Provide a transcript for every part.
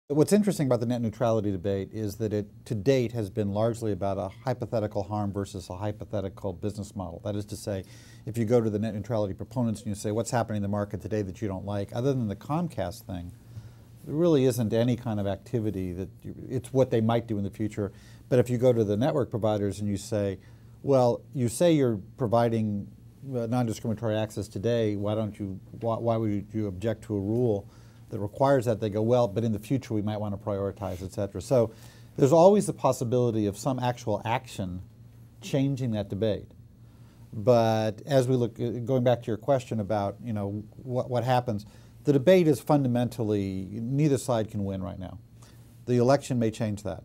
What's interesting about the net neutrality debate is that it, to date, has been largely about a hypothetical harm versus a hypothetical business model. That is to say, if you go to the net neutrality proponents and you say, what's happening in the market today that you don't like, other than the Comcast thing, there really isn't any kind of activity that, it's what they might do in the future. But if you go to the network providers and you say, well, you say you're providing non-discriminatory access today, why would you object to a rule that requires that? They go, well, but in the future we might want to prioritize, et cetera. So there's always the possibility of some actual action changing that debate. But as we look, going back to your question about, you know, what happens, the debate is fundamentally, neither side can win right now. The election may change that.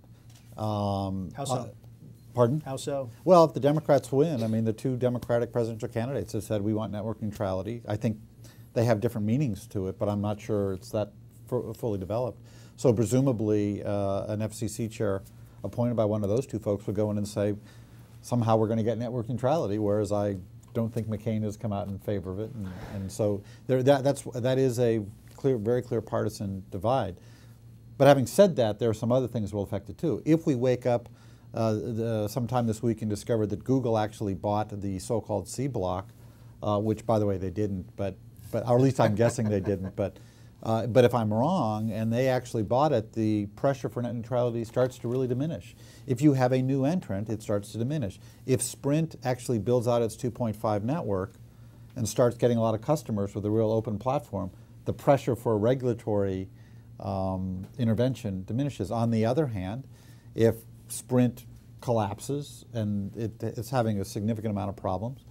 How so? Pardon? How so? Well, if the Democrats win, I mean, the two Democratic presidential candidates have said we want network neutrality. I think they have different meanings to it, but I'm not sure it's that fully developed. So presumably an FCC chair appointed by one of those two folks would go in and say, somehow we're going to get network neutrality, whereas I don't think McCain has come out in favor of it. And so that is a very clear partisan divide. But having said that, there are some other things that will affect it too. If we wake up sometime this week and discover that Google actually bought the so-called C block, which, by the way, they didn't, or at least I'm guessing they didn't. But if I'm wrong and they actually bought it, the pressure for net neutrality starts to really diminish. If you have a new entrant, it starts to diminish. If Sprint actually builds out its 2.5 network and starts getting a lot of customers with a real open platform, the pressure for regulatory intervention diminishes. On the other hand, if Sprint collapses and it's having a significant amount of problems,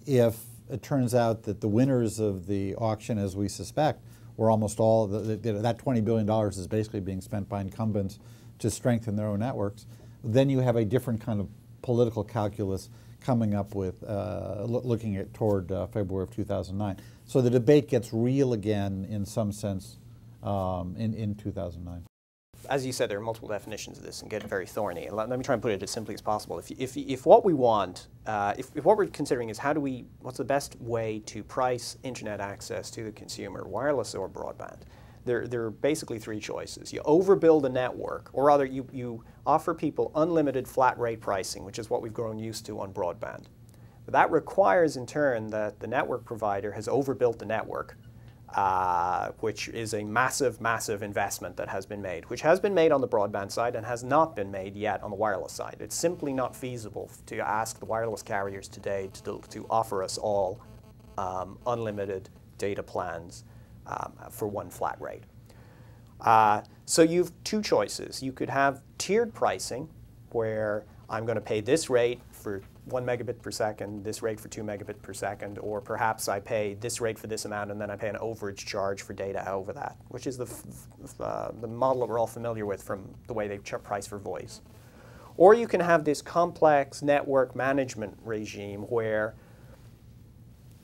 if it turns out that the winners of the auction, as we suspect, were almost all, that $20 billion is basically being spent by incumbents to strengthen their own networks, then you have a different kind of political calculus coming up with looking at toward February of 2009. So the debate gets real again in some sense in 2009. As you said, there are multiple definitions of this and get very thorny. Let me try and put it as simply as possible. If what we want, if what we're considering is what's the best way to price internet access to the consumer, wireless or broadband, there are basically three choices. You overbuild a network, or rather you offer people unlimited flat rate pricing, which is what we've grown used to on broadband. But that requires in turn that the network provider has overbuilt the network, which is a massive, massive investment that has been made, which has been made on the broadband side and has not been made yet on the wireless side. It's simply not feasible to ask the wireless carriers today to offer us all unlimited data plans for one flat rate. So you've two choices. You could have tiered pricing, where I'm going to pay this rate for 1 megabit per second, this rate for 2 megabit per second, or perhaps I pay this rate for this amount and then I pay an overage charge for data over that, which is the model that we're all familiar with from the way they price for voice. Or you can have this complex network management regime where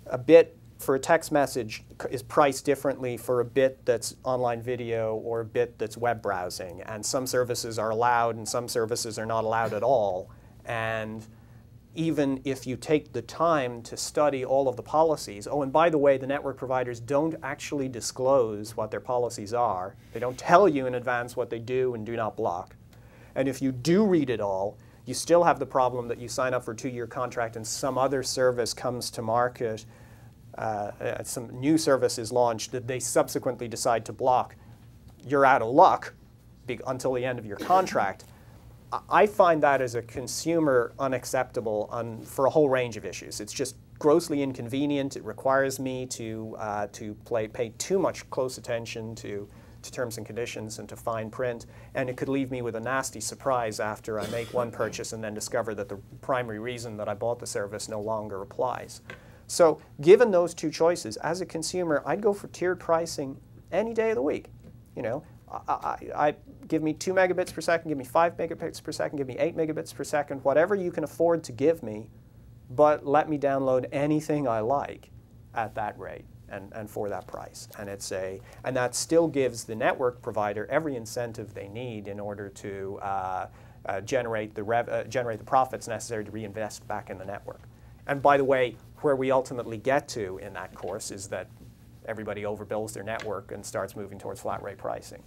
a bit for a text message is priced differently for a bit that's online video or a bit that's web browsing, and some services are allowed and some services are not allowed at all. And even if you take the time to study all of the policies, oh, and by the way, the network providers don't actually disclose what their policies are. They don't tell you in advance what they do and do not block. And if you do read it all, you still have the problem that you sign up for a 2-year contract and some other service comes to market, some new service is launched that they subsequently decide to block. You're out of luck until the end of your contract. I find that as a consumer unacceptable for a whole range of issues. It's just grossly inconvenient. It requires me to pay too much close attention to terms and conditions and to fine print, and it could leave me with a nasty surprise after I make one purchase and then discover that the primary reason that I bought the service no longer applies. So given those two choices, as a consumer, I'd go for tiered pricing any day of the week. You know, I give me 2 megabits per second, give me 5 megabits per second, give me 8 megabits per second, whatever you can afford to give me, but let me download anything I like at that rate and for that price. And that still gives the network provider every incentive they need in order to generate the profits necessary to reinvest back in the network. And by the way, where we ultimately get to in that course is that everybody overbuilds their network and starts moving towards flat rate pricing.